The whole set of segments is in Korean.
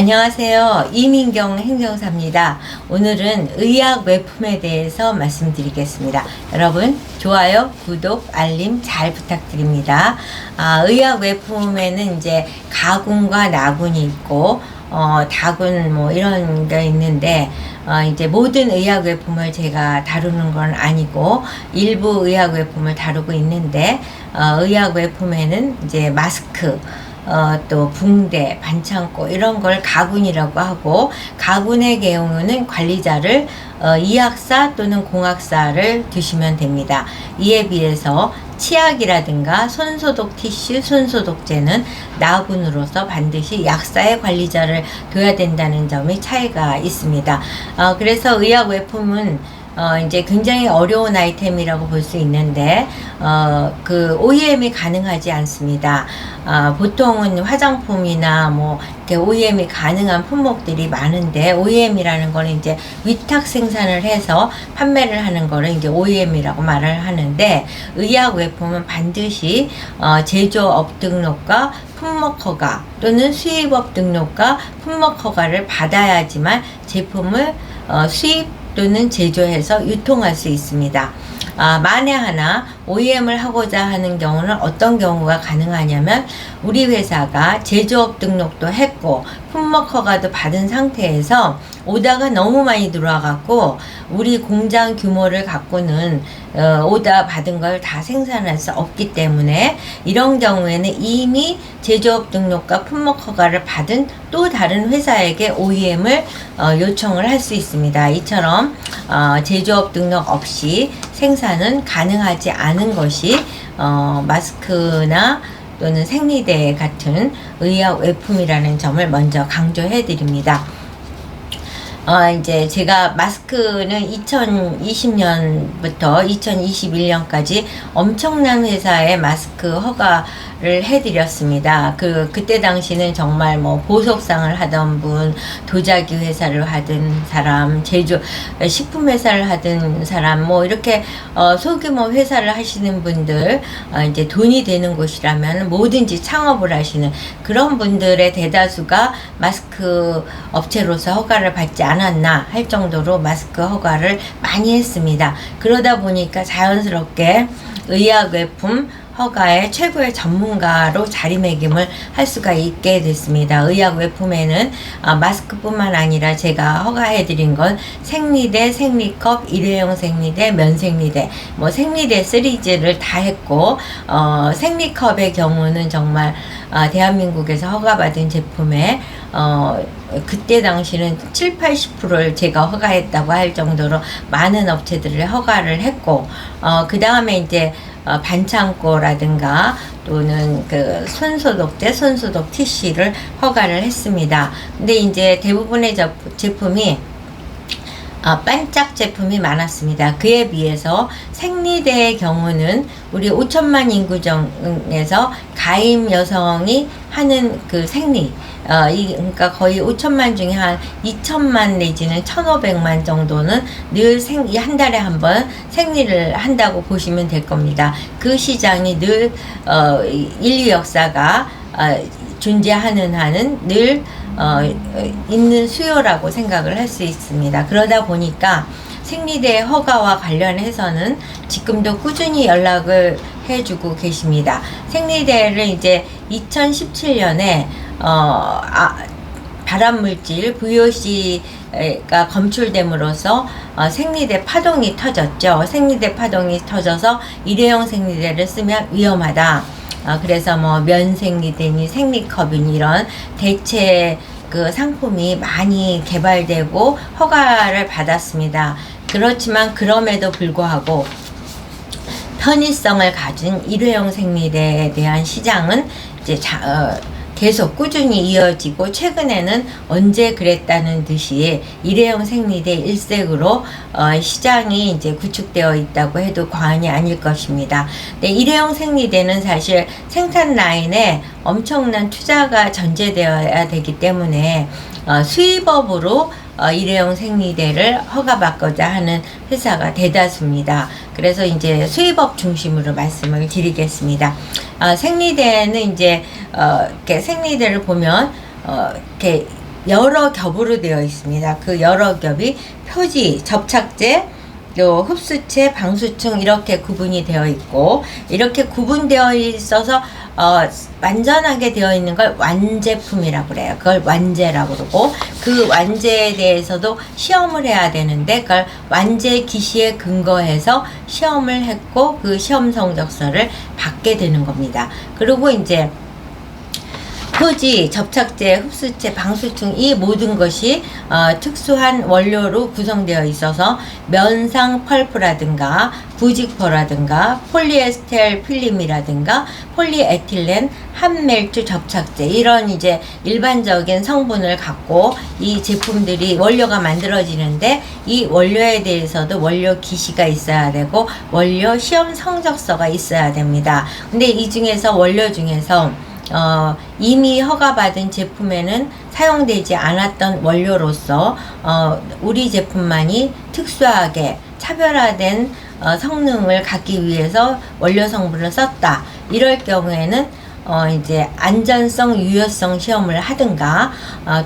안녕하세요. 이민경 행정사입니다. 오늘은 의학 외품에 대해서 말씀드리겠습니다. 여러분 좋아요, 구독, 알림 잘 부탁드립니다. 의학 외품에는 이제 가군과 나군이 있고 다군 뭐 이런 게 있는데 이제 모든 의학 외품을 제가 다루는 건 아니고 일부 의학 외품을 다루고 있는데 의학 외품에는 이제 마스크 또 붕대, 반창고 이런 걸 가군이라고 하고, 가군의 경우는 관리자를 이학사 또는 공학사를 두시면 됩니다. 이에 비해서 치약이라든가 손소독 티슈, 손소독제는 나군으로서 반드시 약사의 관리자를 둬야 된다는 점이 차이가 있습니다. 그래서 의학 외품은 이제 굉장히 어려운 아이템이라고 볼 수 있는데, 그 OEM이 가능하지 않습니다. 보통은 화장품이나 뭐, 이렇게 OEM이 가능한 품목들이 많은데, OEM이라는 거는 이제 위탁 생산을 해서 판매를 하는 거를 이제 OEM이라고 말을 하는데, 의약 외품은 반드시, 제조업 등록과 품목 허가 또는 수입업 등록과 품목 허가를 받아야지만 제품을 수입 또는 제조해서 유통할 수 있습니다. 만에 하나 OEM을 하고자 하는 경우는 어떤 경우가 가능하냐면, 우리 회사가 제조업 등록도 했고 품목 허가도 받은 상태에서 오다가 너무 많이 들어와 갖고 우리 공장 규모를 갖고는 오다 받은 걸 다 생산할 수 없기 때문에, 이런 경우에는 이미 제조업 등록과 품목 허가를 받은 또 다른 회사에게 OEM을 요청을 할 수 있습니다. 이처럼 제조업 등록 없이 생산은 가능하지 않은 것이 마스크나 또는 생리대 같은 의약 외품이라는 점을 먼저 강조해 드립니다. 이제 제가 마스크는 2020년부터 2021년까지 엄청난 회사에 마스크 허가를 해드렸습니다. 그때 당시는 정말 뭐 보석상을 하던 분, 도자기 회사를 하던 사람, 식품 회사를 하던 사람, 뭐 이렇게 소규모 회사를 하시는 분들, 이제 돈이 되는 곳이라면 뭐든지 창업을 하시는 그런 분들의 대다수가 마스크 업체로서 허가를 받지 않았나 할 정도로 마스크 허가를 많이 했습니다. 그러다 보니까 자연스럽게 의약 외품 허가의 최고의 전문가로 자리매김을 할 수가 있게 됐습니다. 의약 외품에는 마스크뿐만 아니라 제가 허가해드린 건 생리대, 생리컵, 일회용 생리대, 면생리대, 뭐 생리대 시리즈를 다 했고, 생리컵의 경우는 정말 대한민국에서 허가받은 제품에 그때 당시는 70~80%를 제가 허가했다고 할 정도로 많은 업체들을 허가를 했고, 그 다음에 이제 반창고라든가 또는 그 손소독제, 손소독 티슈를 허가를 했습니다. 근데 이제 대부분의 제품이 반짝 제품이 많았습니다. 그에 비해서 생리대의 경우는 우리 5천만 인구 중에서 가임 여성이 하는 그 생리, 그러니까 거의 5천만 중에 한 2천만 내지는 1,500만 정도는 늘 한 달에 한 번 생리를 한다고 보시면 될 겁니다. 그 시장이 늘 인류 역사가 존재하는 한은 늘 있는 수요라고 생각을 할 수 있습니다. 그러다 보니까 생리대 허가와 관련해서는 지금도 꾸준히 연락을 해주고 계십니다. 생리대를 이제 2017년에 발암물질 VOC가 검출됨으로써 생리대 파동이 터졌죠. 생리대 파동이 터져서 일회용 생리대를 쓰면 위험하다. 그래서 뭐 면생리대니 생리컵이니 이런 대체 그 상품이 많이 개발되고 허가를 받았습니다. 그렇지만 그럼에도 불구하고 편의성을 가진 일회용 생리대에 대한 시장은 이제 계속 꾸준히 이어지고, 최근에는 언제 그랬다는 듯이 일회용 생리대 일색으로 시장이 이제 구축되어 있다고 해도 과언이 아닐 것입니다. 근데 일회용 생리대는 사실 생산 라인에 엄청난 투자가 전제되어야 되기 때문에 수입업으로 일회용 생리대를 허가받고자 하는 회사가 대다수입니다. 그래서 이제 수입업 중심으로 말씀을 드리겠습니다. 생리대는 이제 이렇게 생리대를 보면 이렇게 여러 겹으로 되어 있습니다. 그 여러 겹이 표지, 접착제, 또 흡수체, 방수층 이렇게 구분이 되어 있고, 이렇게 구분되어 있어서 완전하게 되어 있는 걸 완제품이라고 그래요. 그걸 완제라고 그러고, 그 완제에 대해서도 시험을 해야 되는데 그걸 완제 기시에 근거해서 시험을 했고 그 시험 성적서를 받게 되는 겁니다. 그리고 이제 표지, 접착제, 흡수체, 방수층 이 모든 것이 특수한 원료로 구성되어 있어서 면상 펄프라든가 부직포라든가 폴리에스테르 필름이라든가 폴리에틸렌, 한멜트 접착제 이런 이제 일반적인 성분을 갖고 이 제품들이 원료가 만들어지는데, 이 원료에 대해서도 원료 기시가 있어야 되고 원료 시험 성적서가 있어야 됩니다. 근데 이 중에서 원료 중에서 이미 허가받은 제품에는 사용되지 않았던 원료로서 우리 제품만이 특수하게 차별화된 성능을 갖기 위해서 원료 성분을 썼다. 이럴 경우에는 이제 안전성, 유효성 시험을 하든가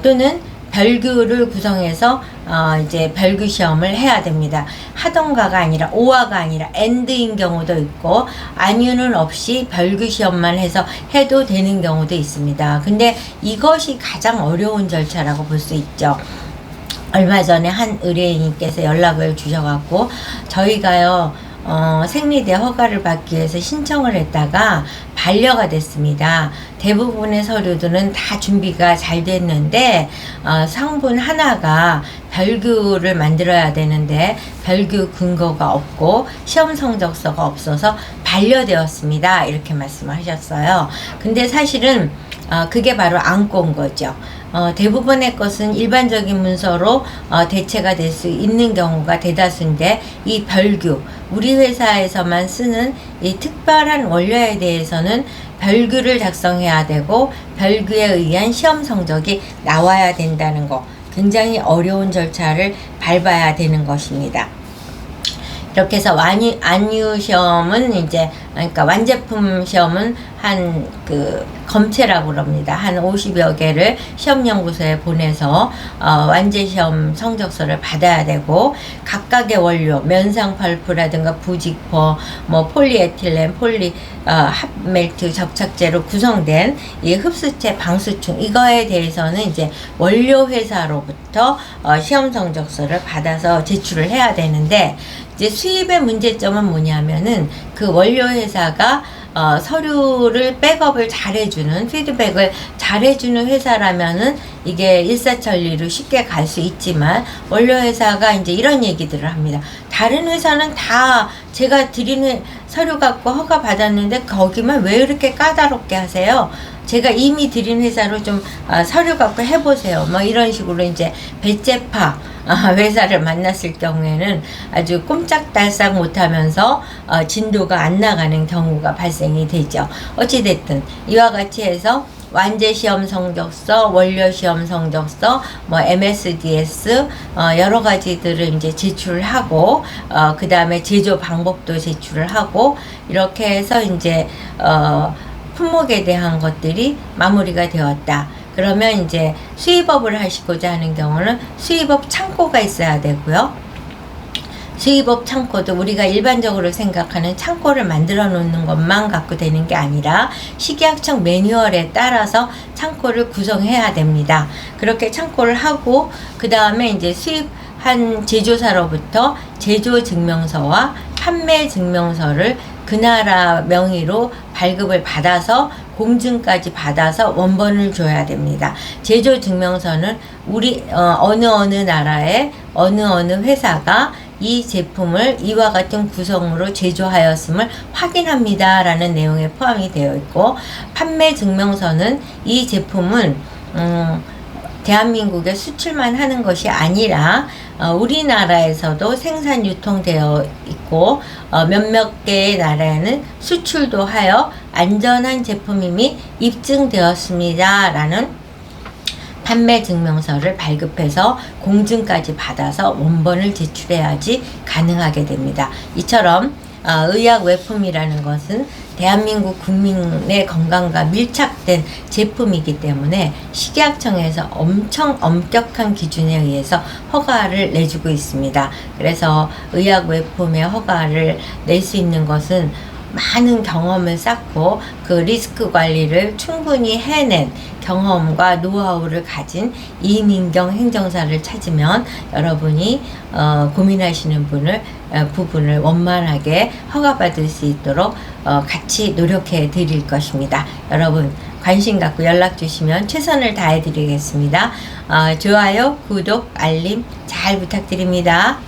또는 별규를 구성해서 이제 별규 시험을 해야 됩니다. 하던가가 아니라 오화가 아니라 엔드인 경우도 있고, 안유는 없이 별규 시험만 해서 해도 되는 경우도 있습니다. 근데 이것이 가장 어려운 절차라고 볼 수 있죠. 얼마 전에 한 의뢰인님께서 연락을 주셔갖고, 저희가요 생리대 허가를 받기 위해서 신청을 했다가 반려가 됐습니다. 대부분의 서류들은 다 준비가 잘 됐는데 성분 하나가 별규를 만들어야 되는데 별규 근거가 없고 시험 성적서가 없어서 반려되었습니다. 이렇게 말씀하셨어요. 근데 사실은 그게 바로 안건 거죠. 대부분의 것은 일반적인 문서로 대체가 될 수 있는 경우가 대다수인데, 이 별규, 우리 회사에서만 쓰는 이 특별한 원료에 대해서는 별규를 작성해야 되고 별규에 의한 시험 성적이 나와야 된다는 거, 굉장히 어려운 절차를 밟아야 되는 것입니다. 이렇게 해서 안유 시험은 이제, 그러니까 완제품 시험은 한 검체라고 그럽니다. 한 50여 개를 시험연구소에 보내서 완제 시험 성적서를 받아야 되고, 각각의 원료, 면상 펄프라든가 부직포, 뭐 폴리에틸렌, 핫멜트 접착제로 구성된 이 흡수체, 방수층 이거에 대해서는 이제 원료 회사로부터 시험 성적서를 받아서 제출을 해야 되는데, 이제 수입의 문제점은 뭐냐면은 그 원료 회사가 서류를 백업을 잘해주는, 피드백을 잘해주는 회사라면은 이게 일사천리로 쉽게 갈 수 있지만, 원료 회사가 이제 이런 얘기들을 합니다. 다른 회사는 다 제가 드린 서류 갖고 허가 받았는데 거기만 왜 이렇게 까다롭게 하세요? 제가 이미 드린 회사로 좀 서류 갖고 해보세요. 뭐 이런 식으로 이제 배째파 회사를 만났을 경우에는 아주 꼼짝달싹 못하면서 진도가 안 나가는 경우가 발생이 되죠. 어찌됐든 이와 같이 해서 완제 시험 성적서, 원료 시험 성적서, 뭐 MSDS 여러 가지들을 이제 제출을 하고, 그 다음에 제조 방법도 제출을 하고, 이렇게 해서 이제 품목에 대한 것들이 마무리가 되었다. 그러면 이제 수입업을 하시고자 하는 경우는 수입업 창고가 있어야 되고요. 수입업 창고도 우리가 일반적으로 생각하는 창고를 만들어 놓는 것만 갖고 되는 게 아니라 식약청 매뉴얼에 따라서 창고를 구성해야 됩니다. 그렇게 창고를 하고, 그 다음에 이제 수입한 제조사로부터 제조 증명서와 판매 증명서를 그 나라 명의로 발급을 받아서 공증까지 받아서 원본을 줘야 됩니다. 제조 증명서는 우리 어느 나라의 어느 회사가 이 제품을 이와 같은 구성으로 제조하였음을 확인합니다 라는 내용에 포함이 되어 있고, 판매 증명서는 이 제품은 대한민국에 수출만 하는 것이 아니라 우리나라에서도 생산 유통되어 있고 몇몇 개의 나라에는 수출도 하여 안전한 제품임이 입증되었습니다 라는 판매 증명서를 발급해서 공증까지 받아서 원본을 제출해야지 가능하게 됩니다. 이처럼 의약 외품이라는 것은 대한민국 국민의 건강과 밀착된 제품이기 때문에 식약청에서 엄청 엄격한 기준에 의해서 허가를 내주고 있습니다. 그래서 의약 외품의 허가를 낼 수 있는 것은 많은 경험을 쌓고 그 리스크 관리를 충분히 해낸 경험과 노하우를 가진 이민경 행정사를 찾으면 여러분이 고민하시는 부분을 원만하게 허가받을 수 있도록 같이 노력해 드릴 것입니다. 여러분 관심 갖고 연락 주시면 최선을 다해 드리겠습니다. 좋아요, 구독, 알림 잘 부탁드립니다.